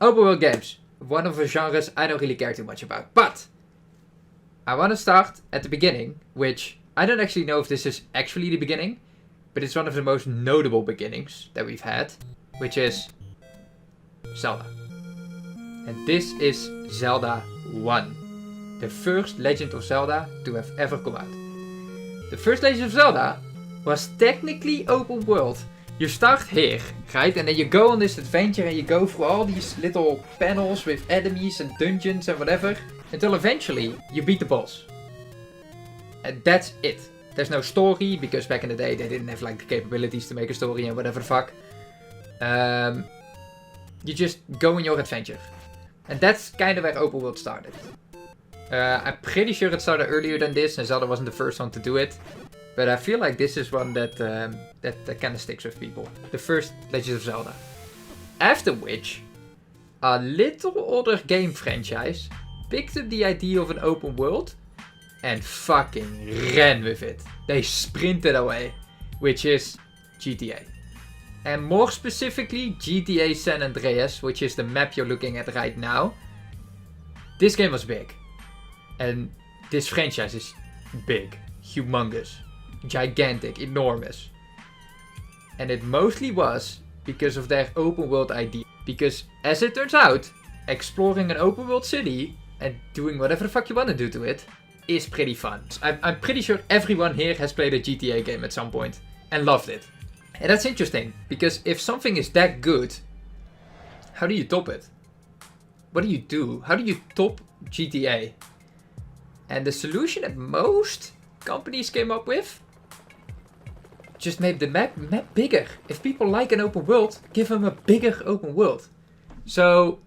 Open world games. One of the genres I don't really care too much about. But I want to start at the beginning, which I don't actually know if this is actually the beginning, but it's one of the most notable beginnings that we've had, which is Zelda. And this is Zelda 1. The first Legend of Zelda to have ever come out. The first Legend of Zelda was technically open world. You start here, right? And then you go on this adventure and you go through all these little panels with enemies and dungeons and whatever, until eventually you beat the boss. And that's it. There's no story, because back in the day they didn't have like the capabilities to make a story and whatever the fuck. You just go on your adventure. And that's kind of where open world started. I'm pretty sure it started earlier than this, and Zelda wasn't the first one to do it. But I feel like this is one that kind of sticks with people. The first Legend of Zelda. After which, a little older game franchise picked up the idea of an open world and fucking ran with it. They sprinted away, which is GTA. And more specifically, GTA San Andreas, which is the map you're looking at right now. This game was big. And this franchise is big, humongous, gigantic, enormous. And it mostly was because of their open world idea. Because as it turns out, exploring an open world city and doing whatever the fuck you want to do to it is pretty fun. I'm pretty sure everyone here has played a GTA game at some point and loved it. And that's interesting, because if something is that good, how do you top it? What do you do? How do you top GTA? And the solution that most companies came up with, just made the map bigger. If people like an open world, give them a bigger open world. So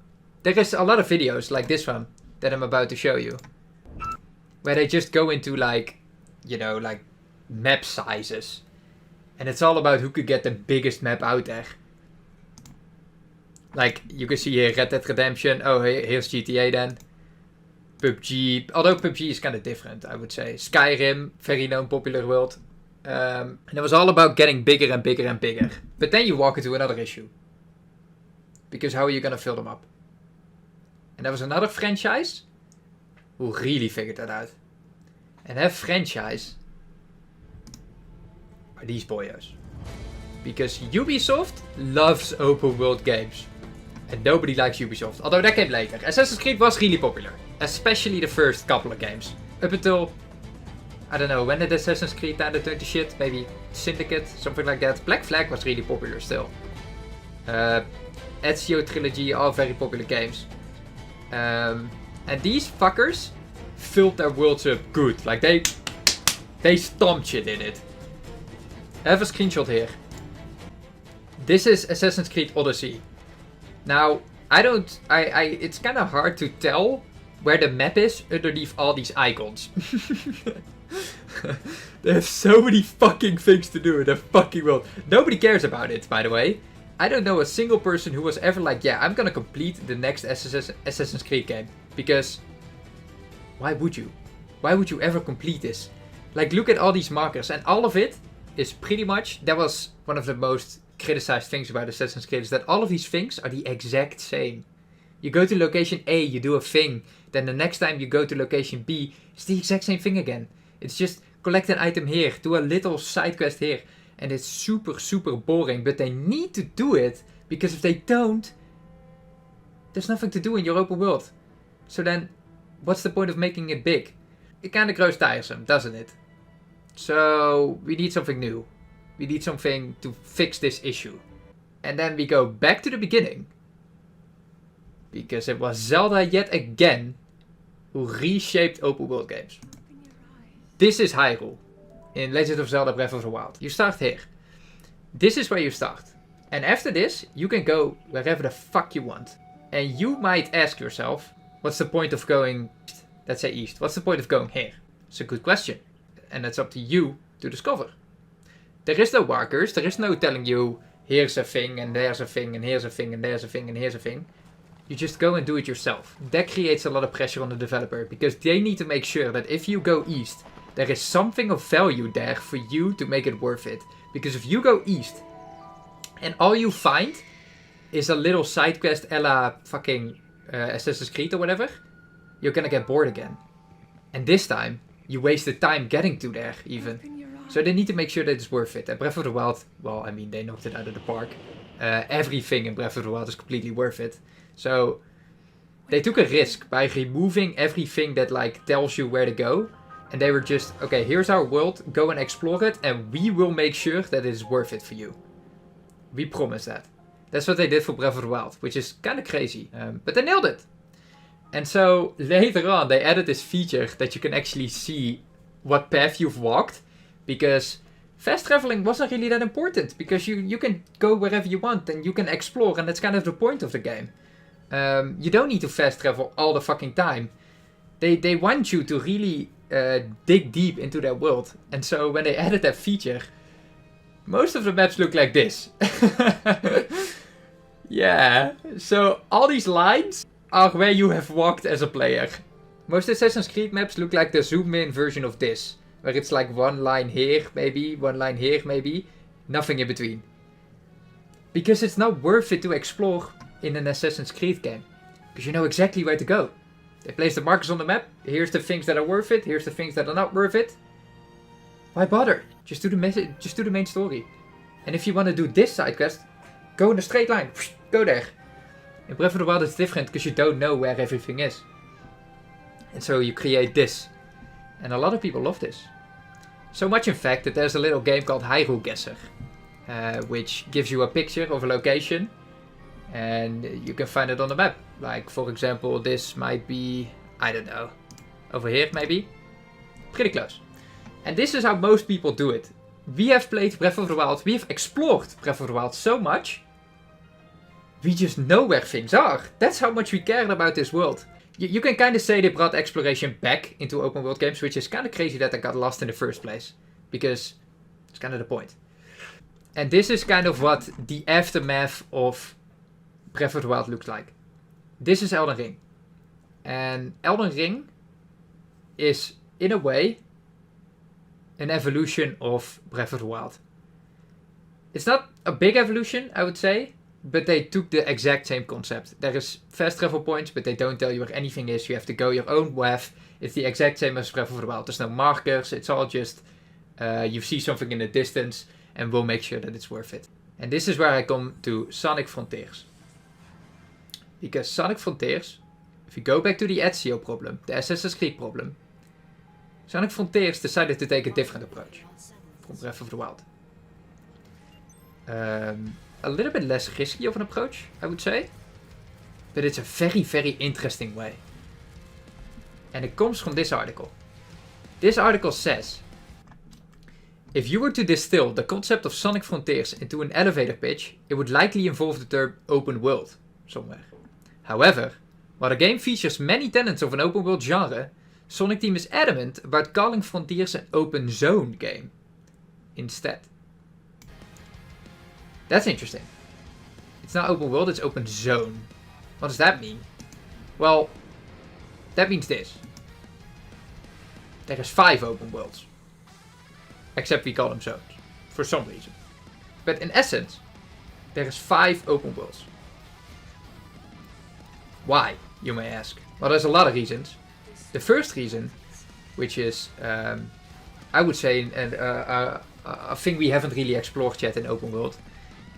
there is a lot of videos like this one that I'm about to show you, where they just go into like, you know, like map sizes. And it's all about who could get the biggest map out there. Like, you can see here Red Dead Redemption. Oh, here's GTA then. PUBG. Although PUBG is kind of different, I would say. Skyrim, very known popular world. And it was all about getting bigger and bigger and bigger. But then you walk into another issue. Because how are you going to fill them up? And there was another franchise who really figured that out. And that franchise are these boyos. Because Ubisoft loves open world games. And nobody likes Ubisoft. Although that came later. Assassin's Creed was really popular. Especially the first couple of games. Up until, I don't know, when did Assassin's Creed kind of turn to shit? Maybe Syndicate, something like that. Black Flag was really popular still. Ezio Trilogy, all very popular games. And these fuckers filled their worlds up good. Like they stomped shit in it. I have a screenshot here. This is Assassin's Creed Odyssey. Now, it's kind of hard to tell where the map is underneath all these icons. They have so many fucking things to do in the fucking world. Nobody cares about it, by the way. I don't know a single person who was ever like, yeah, I'm gonna complete the next Assassin's Creed game. Because, why would you? Why would you ever complete this? Like, look at all these markers, and all of it is pretty much, that was one of the most criticized things about Assassin's Creed, is that all of these things are the exact same. You go to location A, you do a thing, then the next time you go to location B, it's the exact same thing again. It's just collect an item here, do a little side quest here, and it's super, super boring, but they need to do it, because if they don't, there's nothing to do in your open world. So then, what's the point of making it big? It kind of grows tiresome, doesn't it? So, we need something new. We need something to fix this issue. And then we go back to the beginning. Because it was Zelda yet again who reshaped open world games. This is Hyrule in Legend of Zelda Breath of the Wild. You start here. This is where you start. And after this, you can go wherever the fuck you want. And you might ask yourself, what's the point of going east? Let's say east. What's the point of going here? It's a good question. And that's up to you to discover. There is no markers. There is no telling you, here's a thing, and there's a thing, and here's a thing, and there's a thing, and here's a thing. You just go and do it yourself. That creates a lot of pressure on the developer, because they need to make sure that if you go east, there is something of value there for you to make it worth it. Because if you go east, and all you find is a little side quest a la fucking Assassin's Creed or whatever, you're gonna get bored again. And this time, you wasted time getting to there, even. So they need to make sure that it's worth it. And Breath of the Wild, well, I mean, they knocked it out of the park. Everything in Breath of the Wild is completely worth it. So they took a risk by removing everything that, like, tells you where to go. And they were just, okay, here's our world, go and explore it, and we will make sure that it is worth it for you. We promise that. That's what they did for Breath of the Wild, which is kind of crazy. But they nailed it. And so later on, they added this feature that you can actually see what path you've walked. Because fast traveling wasn't really that important. Because you can go wherever you want and you can explore, and that's kind of the point of the game. You don't need to fast travel all the fucking time. They want you to really dig deep into their world. And so when they added that feature, most of the maps look like this. Yeah, so all these lines are where you have walked as a player. Most Assassin's Creed maps look like the zoom in version of this. Where it's like one line here, maybe, one line here, maybe. Nothing in between. Because it's not worth it to explore in an Assassin's Creed game. Because you know exactly where to go. They place the markers on the map. Here's the things that are worth it. Here's the things that are not worth it. Why bother? Just do the main story. And if you want to do this side quest, go in a straight line. Go there. In Breath of the Wild it's different because you don't know where everything is. And so you create this. And a lot of people love this. So much in fact that there's a little game called Hyrule Guesser. Which gives you a picture of a location. And you can find it on the map. Like, for example, this might be, I don't know, over here maybe. Pretty close. And this is how most people do it. We have played Breath of the Wild. We have explored Breath of the Wild so much. We just know where things are. That's how much we cared about this world. You can kind of say they brought exploration back into open world games, which is kind of crazy that I got lost in the first place. Because it's kind of the point. And this is kind of what the aftermath of Breath of the Wild looks like. This is Elden Ring. And Elden Ring is, in a way, an evolution of Breath of the Wild. It's not a big evolution, I would say, but they took the exact same concept. There is fast travel points, but they don't tell you where anything is. You have to go your own path. It's the exact same as Breath of the Wild. There's no markers. It's all just, you see something in the distance, and we'll make sure that it's worth it. And this is where I come to Sonic Frontiers. Because Sonic Frontiers, if you go back to the Ezio problem, the Assassin's Creed problem, Sonic Frontiers decided to take a different approach from Breath of the Wild. A little bit less risky of an approach, I would say. But it's a very, very interesting way. And it comes from this article. This article says, if you were to distill the concept of Sonic Frontiers into an elevator pitch, it would likely involve the term open world somewhere. However, while the game features many tenets of an open world genre, Sonic Team is adamant about calling Frontiers an open zone game instead. That's interesting. It's not open world, it's open zone. What does that mean? Well, that means this. There is 5 open worlds. Except we call them zones. For some reason. But in essence, there is 5 open worlds. Why, you may ask? Well, there's a lot of reasons. The first reason, which is, I would say, a thing we haven't really explored yet in open world,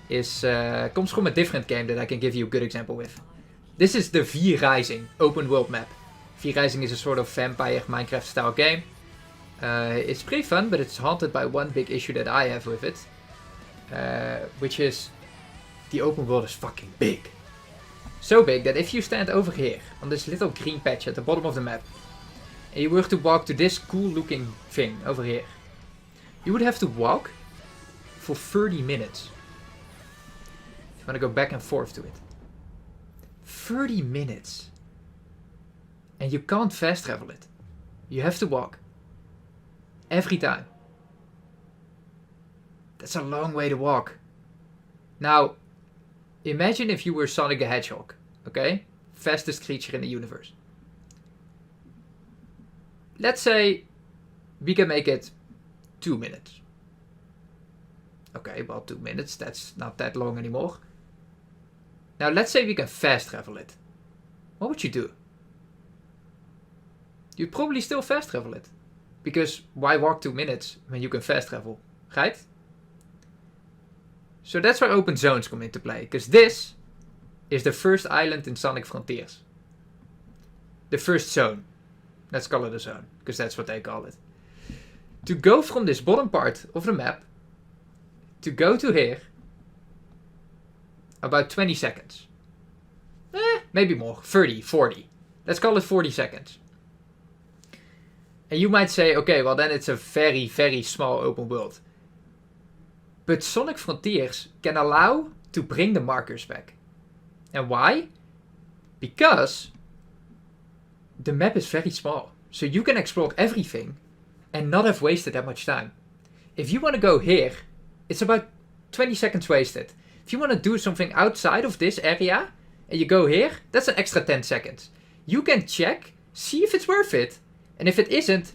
is comes from a different game that I can give you a good example with. This is the V Rising open world map. V Rising is a sort of vampire Minecraft style game. It's pretty fun, but it's haunted by one big issue that I have with it. Which is, the open world is fucking big. So big that if you stand over here, on this little green patch at the bottom of the map, and you were to walk to this cool looking thing over here, you would have to walk for 30 minutes. If you want to go back and forth to it. 30 minutes. And you can't fast travel it. You have to walk. Every time. That's a long way to walk. Now, imagine if you were Sonic the Hedgehog, okay? Fastest creature in the universe. Let's say we can make it 2 minutes. Okay, well, 2 minutes, that's not that long anymore. Now let's say we can fast travel it. What would you do? You'd probably still fast travel it. Because why walk 2 minutes when you can fast travel, right? So that's where open zones come into play. Because this is the first island in Sonic Frontiers. The first zone. Let's call it a zone, because that's what they call it. To go from this bottom part of the map, to go to here, about 20 seconds. Maybe more, 30, 40. Let's call it 40 seconds. And you might say, okay, well then it's a very, very small open world. But Sonic Frontiers can allow to bring the markers back. And why? Because the map is very small. So you can explore everything and not have wasted that much time. If you want to go here, it's about 20 seconds wasted. If you want to do something outside of this area and you go here, that's an extra 10 seconds. You can check, see if it's worth it. And if it isn't,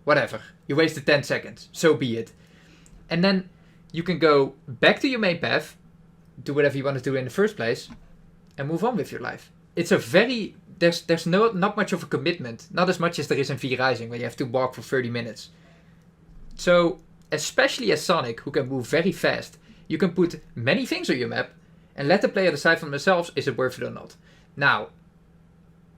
whatever. You wasted 10 seconds. So be it. And then you can go back to your main path, do whatever you want to do in the first place, and move on with your life. It's a very... There's not much of a commitment. Not as much as there is in V Rising, where you have to walk for 30 minutes. So, especially as Sonic, who can move very fast, you can put many things on your map, and let the player decide for themselves, is it worth it or not. Now,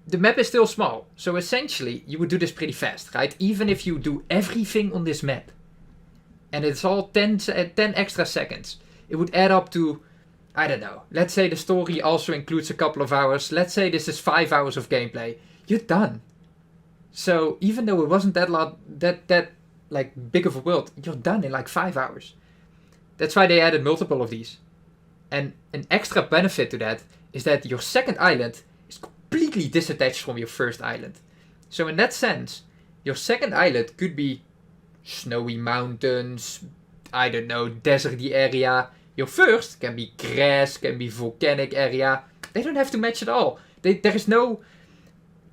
the map is still small, so essentially, you would do this pretty fast, right? Even if you do everything on this map, and it's all 10 extra seconds, it would add up to, I don't know, let's say the story also includes a couple of hours, let's say this is 5 hours of gameplay, you're done. So, even though it wasn't that like big of a world, you're done in like 5 hours. That's why they added multiple of these. And an extra benefit to that is that your second island is completely disattached from your first island. So in that sense, your second island could be snowy mountains, I don't know, deserty area. Your first can be grass, can be volcanic area. They don't have to match at all. There is no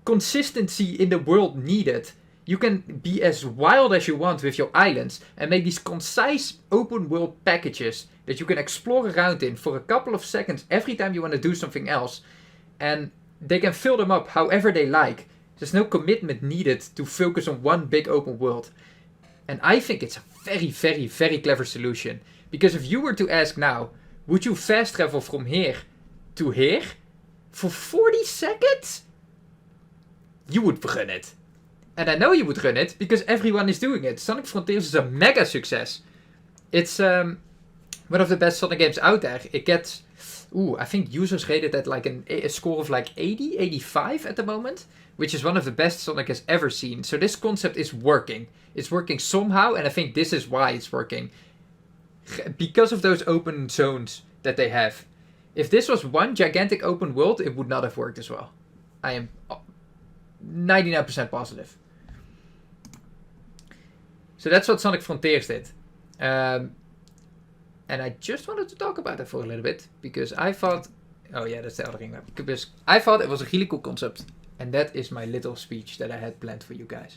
consistency in the world needed. You can be as wild as you want with your islands and make these concise open world packages that you can explore around in for a couple of seconds every time you want to do something else. And they can fill them up however they like. There's no commitment needed to focus on one big open world. And I think it's a very, very, very clever solution. Because if you were to ask now, would you fast travel from here to here for 40 seconds? You would run it. And I know you would run it because everyone is doing it. Sonic Frontiers is a mega success. It's one of the best Sonic games out there. It gets, I think users rated at like a score of like 80, 85 at the moment. Which is one of the best Sonic has ever seen. So this concept is working. It's working somehow, and I think this is why it's working. Because of those open zones that they have. If this was one gigantic open world, it would not have worked as well. I am 99% positive. So that's what Sonic Frontiers did. And I just wanted to talk about it for a little bit. Because I thought... Oh yeah, that's the other thing. Because I thought it was a really cool concept. And that is my little speech that I had planned for you guys.